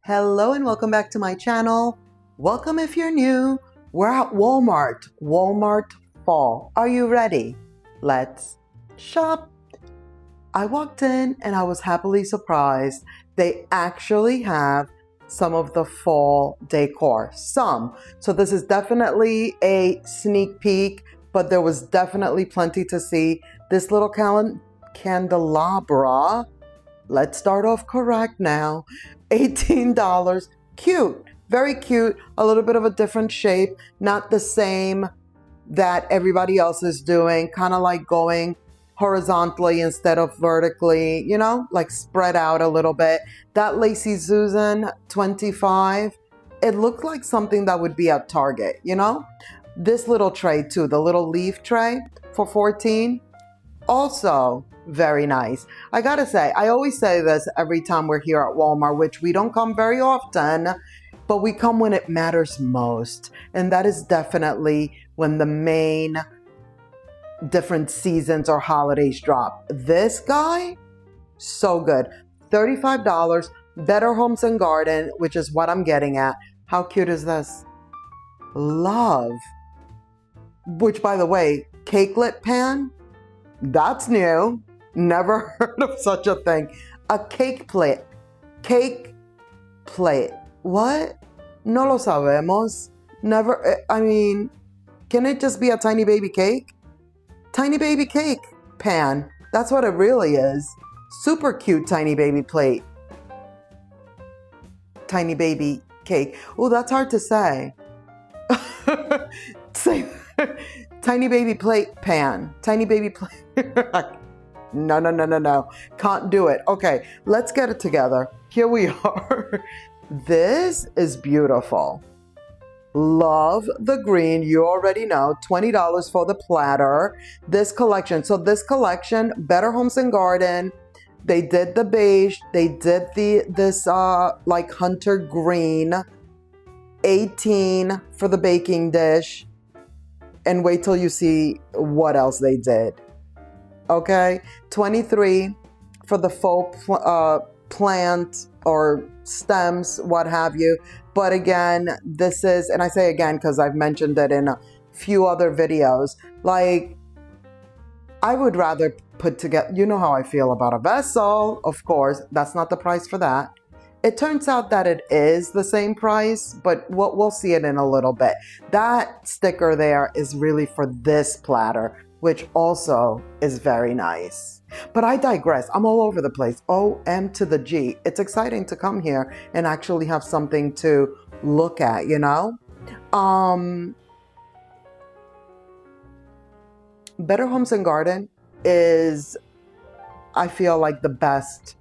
Hello and welcome back to my channel. Welcome if you're new. We're at Walmart. Walmart Fall. Are you ready? Let's shop. I walked in and I was happily surprised. They actually have some of the fall decor. Some. So this is definitely a sneak peek, but there was definitely plenty to see. This little candelabra. Let's start off correct now. $18. Cute. Very cute. A little bit of a different shape. Not the same that everybody else is doing. Kind of like going horizontally instead of vertically, you know, like spread out a little bit. That Lacy Susan 25, it looked like something that would be at Target, you know? This little tray too, the little leaf tray for 14. Also very nice. I gotta say, I always say this every time we're here at Walmart, which we don't come very often, but we come when it matters most. And that is definitely when the main different seasons or holidays drop. This guy, so good. $35, Better Homes and Garden, which is what I'm getting at. How cute is this? Love. Which, by the way, cakelet pan, that's new. Never heard of such a thing. A cake plate. Cake plate. What? No lo sabemos. Never, I mean, can it just be a tiny baby cake? Tiny baby cake pan. That's what it really is. Super cute tiny baby plate. Tiny baby cake. Oh, that's hard to say. Say, tiny baby plate pan. Tiny baby plate. No. Can't do it. Okay, let's get it together. Here we are. This is beautiful. Love the green. You already know. $20 for the platter. This collection. So this collection, Better Homes and Garden. They did the beige. They did this like hunter green. 18 for the baking dish. And wait till you see what else they did. Okay, 23 for the faux plant or stems, what have you. But again, this is, and I say again because I've mentioned it in a few other videos, like I would rather put together, you know how I feel about a vessel, of course, that's not the price for that. It turns out that it is the same price, but we'll see it in a little bit. That sticker there is really for this platter, which also is very nice. But I digress. I'm all over the place. O-M to the G. It's exciting to come here and actually have something to look at, you know? Better Homes and Garden is, I feel like, the best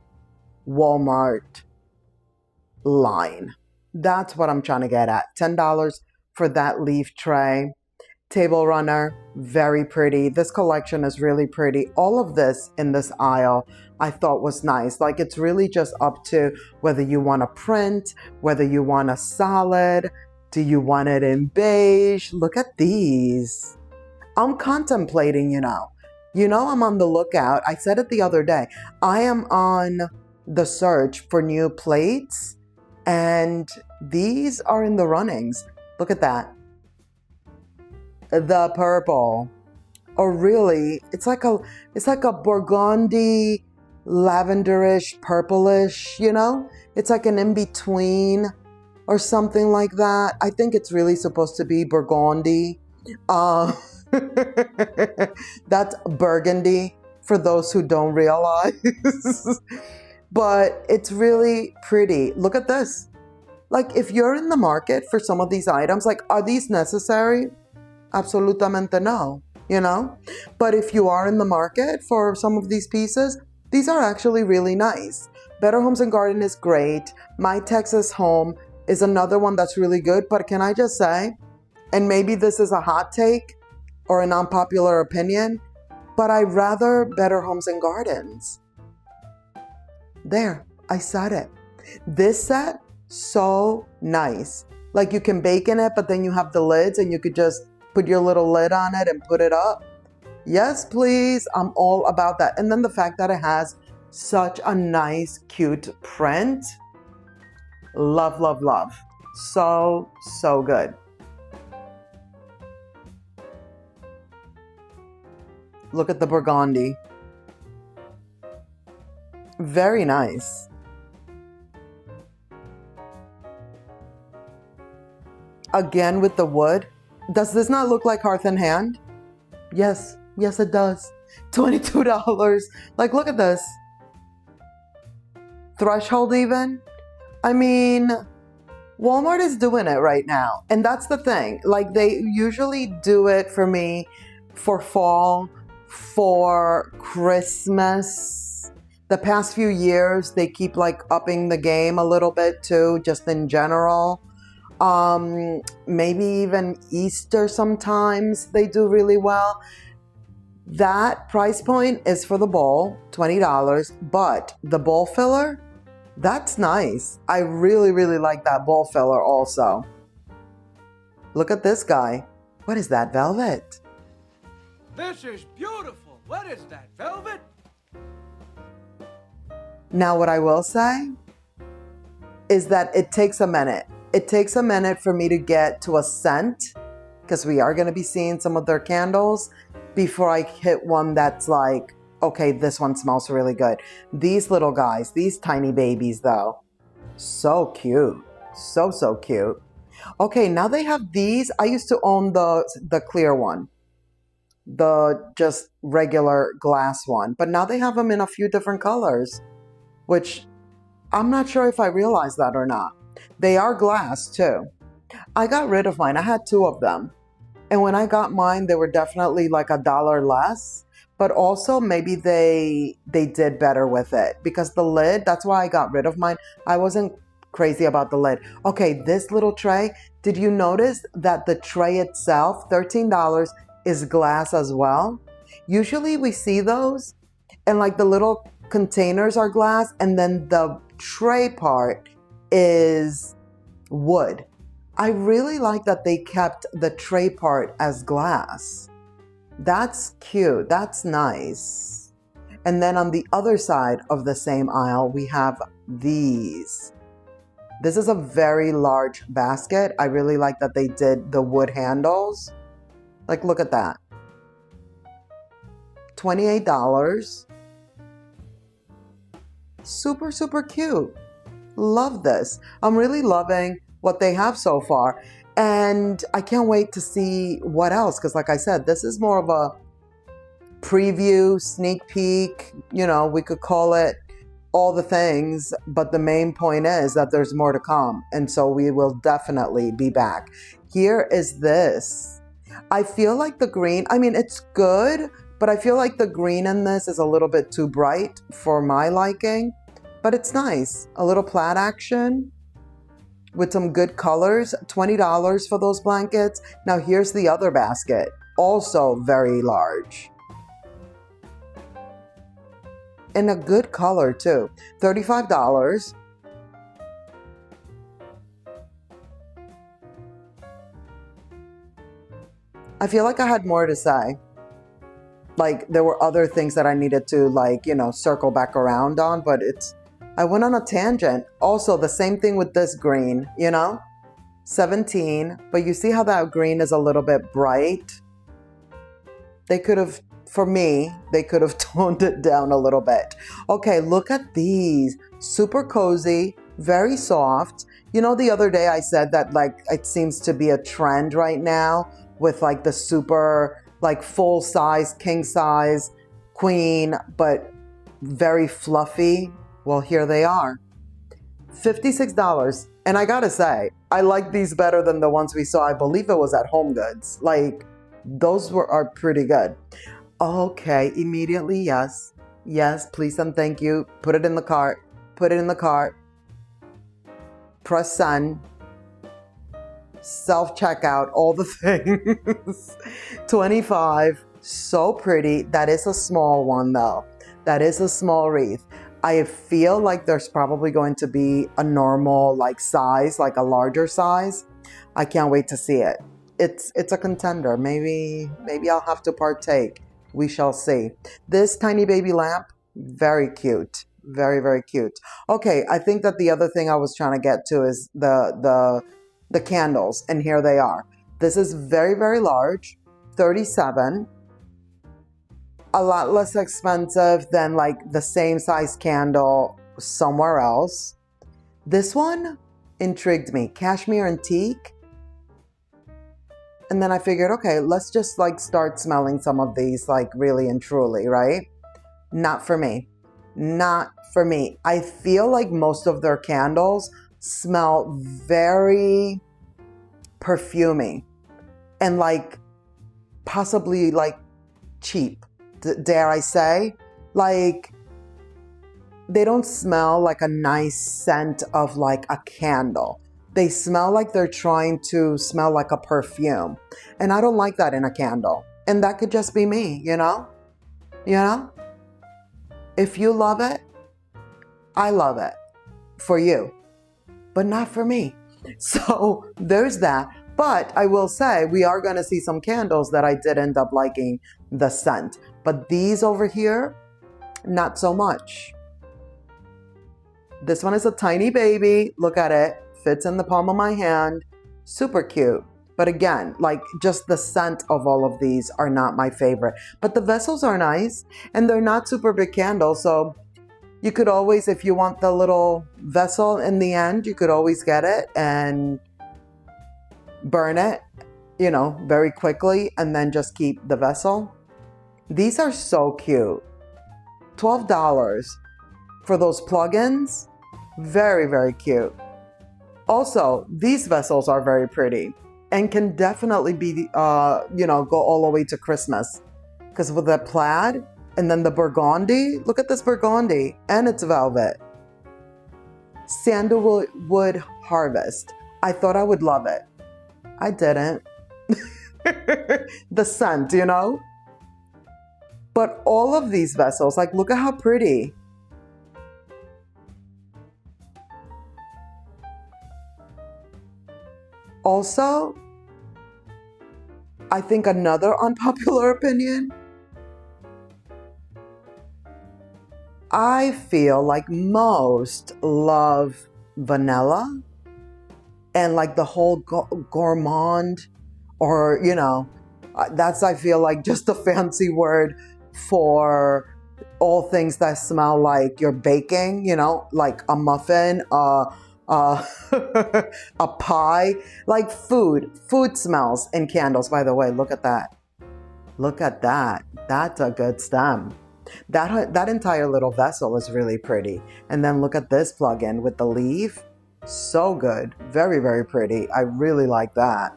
Walmart line. That's what I'm trying to get at. $10 for that leaf tray. Table runner, very pretty. This collection is really pretty. All of this in this aisle I thought was nice. Like it's really just up to whether you want a print, whether you want a solid, do you want it in beige? Look at these. I'm contemplating, you know, I'm on the lookout. I said it the other day. I am on the search for new plates and these are in the runnings. Look at that. The purple, or really, it's like a burgundy, lavenderish, purplish, you know? It's like an in-between or something like that. I think it's really supposed to be burgundy. That's burgundy for those who don't realize. But it's really pretty. Look at this. Like if you're in the market for some of these items, like are these necessary? Absolutamente no, you know? But if you are in the market for some of these pieces, these are actually really nice. Better Homes and Garden is great. My Texas Home is another one that's really good. But can I just say, and maybe this is a hot take or an unpopular opinion, but I rather Better Homes and Gardens. There, I said it. This set, so nice. Like you can bake in it, but then you have the lids and you could just put your little lid on it and put it up. Yes, please. I'm all about that. And then the fact that it has such a nice, cute print. Love, love, love. So, so good. Look at the burgundy. Very nice. Again with the wood. Does this not look like Hearth and Hand? Yes, yes it does. $22. Like, look at this. Threshold even. I mean, Walmart is doing it right now. And that's the thing. Like, they usually do it for me for fall, for Christmas. The past few years, they keep like upping the game a little bit too, just in general. Maybe even Easter sometimes they do really well. That price point is for the bowl, $20, but the bowl filler, that's nice. I really, really like that bowl filler also. Look at this guy. What is that, velvet? This is beautiful. What is that, velvet? Now, what I will say is that it takes a minute. It takes a minute for me to get to a scent, because we are going to be seeing some of their candles, before I hit one that's like, okay, this one smells really good. These little guys, these tiny babies though, so cute. So, so cute. Okay, now they have these. I used to own the clear one, the just regular glass one, but now they have them in a few different colors, which I'm not sure if I realized that or not. They are glass too. I got rid of mine. I had two of them. And when I got mine, they were definitely like $1 less, but also maybe they did better with it, because the lid, that's why I got rid of mine. I wasn't crazy about the lid. Okay, this little tray, did you notice that the tray itself, $13, is glass as well? Usually we see those and like the little containers are glass, and then the tray part is wood. I really like that they kept the tray part as glass. That's cute. That's nice. And then on the other side of the same aisle, we have these. This is a very large basket. I really like that they did the wood handles. Like, look at that. $28. Super, super cute. Love this. I'm really loving what they have so far. And I can't wait to see what else. Because like I said, this is more of a preview, sneak peek. You know, we could call it all the things. But the main point is that there's more to come. And so we will definitely be back. Here is this. I feel like the green, I mean, it's good. But I feel like the green in this is a little bit too bright for my liking. But it's nice. A little plaid action with some good colors. $20 for those blankets. Now here's the other basket. Also very large. In a good color too. $35. I feel like I had more to say. Like there were other things that I needed to like, you know, circle back around on, but I went on a tangent. Also, the same thing with this green, you know, $17. But you see how that green is a little bit bright? They could have, for me, they could have toned it down a little bit. Okay, look at these. Super cozy, very soft. You know, the other day I said that like it seems to be a trend right now with like the super like full size, king size queen, but very fluffy. Well, here they are. $56. And I gotta say, I like these better than the ones we saw. I believe it was at Home Goods. Like, those are pretty good. Okay, immediately, yes. Yes, please and thank you. Put it in the cart. Put it in the cart. Press send. Self-checkout, all the things. $25. So pretty. That is a small one, though. That is a small wreath. I feel like there's probably going to be a normal like size, like a larger size. I can't wait to see it. It's a contender. Maybe I'll have to partake. We shall see. This tiny baby lamp, very cute. Very, very cute. Okay, I think that the other thing I was trying to get to is the candles, and here they are. This is very, very large, 37. A lot less expensive than like the same size candle somewhere else. This one intrigued me. Cashmere and teak. And then I figured, okay, let's just like start smelling some of these like really and truly, right? Not for me. Not for me. I feel like most of their candles smell very perfumey and like possibly like cheap, dare I say. Like they don't smell like a nice scent of like a candle. They smell like they're trying to smell like a perfume. And I don't like that in a candle. And that could just be me, you know? You know? If you love it, I love it for you, but not for me. So there's that. But I will say we are going to see some candles that I did end up liking the scent. But these over here, not so much. This one is a tiny baby. Look at it. Fits in the palm of my hand. Super cute. But again, like just the scent of all of these are not my favorite. But the vessels are nice and they're not super big candles. So you could always, if you want the little vessel in the end, you could always get it and burn it, you know, very quickly and then just keep the vessel. These are so cute. $12 for those plugins. Very, very cute. Also, these vessels are very pretty and can definitely be, you know, go all the way to Christmas. Because with the plaid and then the burgundy, look at this burgundy and it's velvet. Sandalwood Harvest. I thought I would love it. I didn't. The scent, you know? But all of these vessels, like look at how pretty. Also, I think another unpopular opinion, I feel like most love vanilla and like the whole gourmand, or, you know, that's, I feel like, just a fancy word for all things that smell like you're baking, you know, like a muffin, a pie, like food smells in candles. By the way, look at that. Look at that. That's a good stem. That entire little vessel is really pretty. And then look at this plug-in with the leaf. So good. Very, very pretty. I really like that.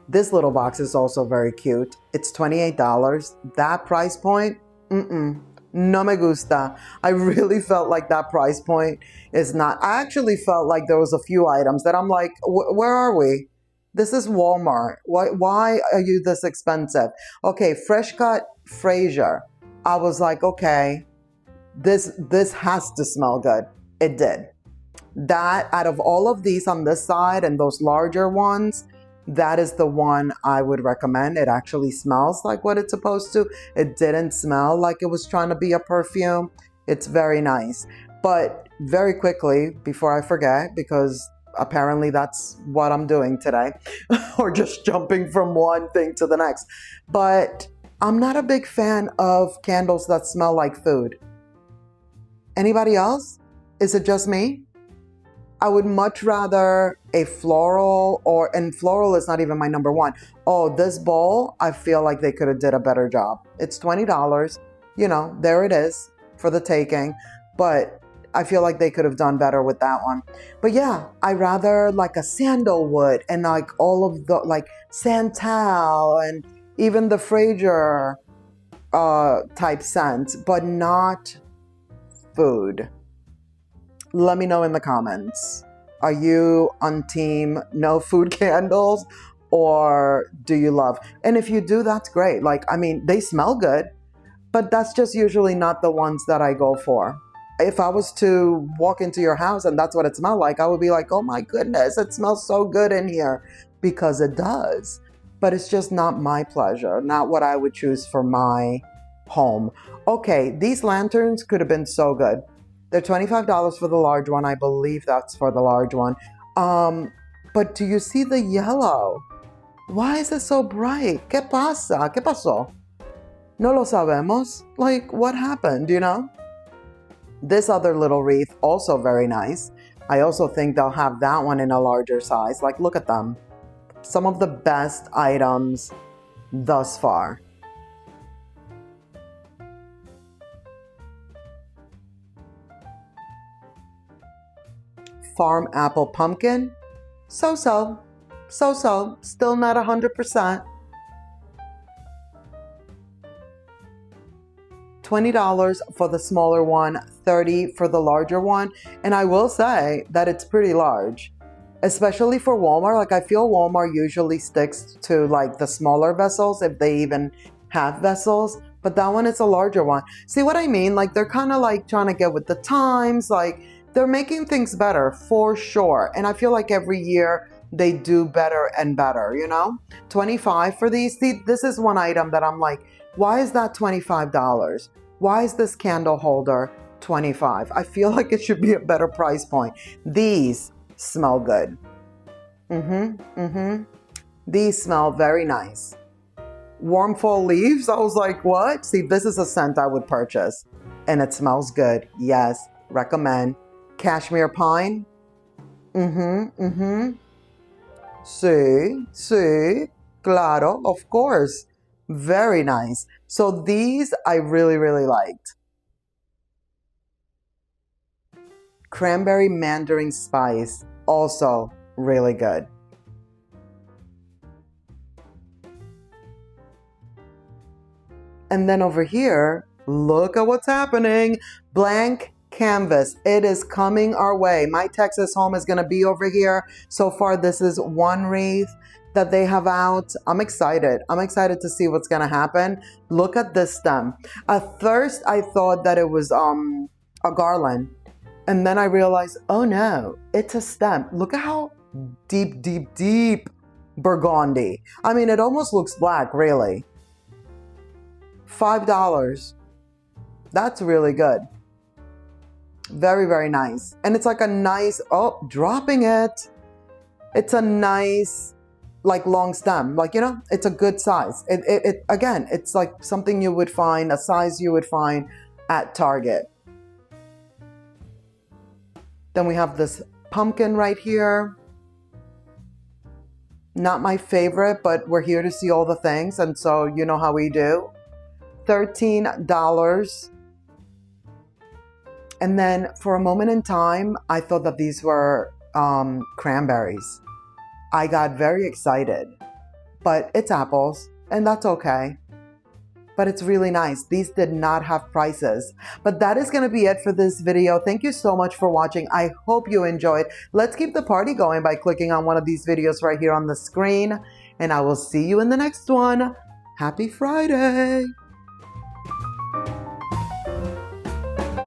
This little box is also very cute. It's $28. That price point, no me gusta. I really felt like that price point is not. I actually felt like there was a few items that I'm like, where are we? This is Walmart. Why are you this expensive? Okay, fresh cut Fraser. I was like, okay, this has to smell good. It did. That out of all of these on this side and those larger ones, that is the one I would recommend. It actually smells like what it's supposed to. It didn't smell like it was trying to be a perfume. It's very nice. But very quickly, before I forget, because apparently that's what I'm doing today, or just jumping from one thing to the next. But I'm not a big fan of candles that smell like food. Anybody else? Is it just me? I would much rather a floral, and floral is not even my number one. Oh, this bowl, I feel like they could have did a better job. It's $20, you know, there it is for the taking, but I feel like they could have done better with that one. But yeah, I rather like a sandalwood and like all of the like Santal and even the Fraser type scents, but not food. Let me know in the comments. Are you on team no food candles, or do you love? And if you do, that's great. Like, I mean, they smell good, but that's just usually not the ones that I go for. If I was to walk into your house and that's what it smelled like, I would be like, oh my goodness, it smells so good in here, because it does. But it's just not my pleasure, not what I would choose for my home. Okay, these lanterns could have been so good. They're $25 for the large one. I believe that's for the large one. But do you see the yellow? Why is it so bright? ¿Qué pasa? ¿Qué pasó? No lo sabemos. Like, what happened, you know? This other little wreath, also very nice. I also think they'll have that one in a larger size. Like, look at them. Some of the best items thus far. Farm apple pumpkin. So-so. So-so. Still not 100%. $20 for the smaller one, $30 for the larger one. And I will say that it's pretty large, especially for Walmart. Like, I feel Walmart usually sticks to like the smaller vessels, if they even have vessels. But that one is a larger one. See what I mean? Like, they're kind of like trying to get with the times. Like, they're making things better for sure. And I feel like every year they do better and better, you know? $25 for these. See, this is one item that I'm like, why is that $25? Why is this candle holder $25? I feel like it should be a better price point. These smell good. These smell very nice. Warm fall leaves. I was like, what? See, this is a scent I would purchase. And it smells good. Yes, recommend. Cashmere pine. Sí, claro, of course. Very nice. So these I really, really liked. Cranberry mandarin spice, also really good. And then over here, look at what's happening. Blank canvas. It is coming our way. My Texas home is going to be over here. So far, this is one wreath that they have out. I'm excited. I'm excited to see what's going to happen. Look at this stem. At first, I thought that it was a garland. And then I realized, oh no, it's a stem. Look at how deep burgundy. I mean, it almost looks black, really. $5. That's really good. Very, very nice. And it's like a nice, oh, dropping it. It's a nice, like, long stem. Like, you know, it's a good size. Again, it's like something you would find, a size you would find at Target. Then we have this pumpkin right here. Not my favorite, but we're here to see all the things. And so you know how we do. $13. And then for a moment in time, I thought that these were cranberries. I got very excited, but it's apples and that's okay. But it's really nice. These did not have prices. But that is going to be it for this video. Thank you so much for watching. I hope you enjoyed. Let's keep the party going by clicking on one of these videos right here on the screen. And I will see you in the next one. Happy Friday.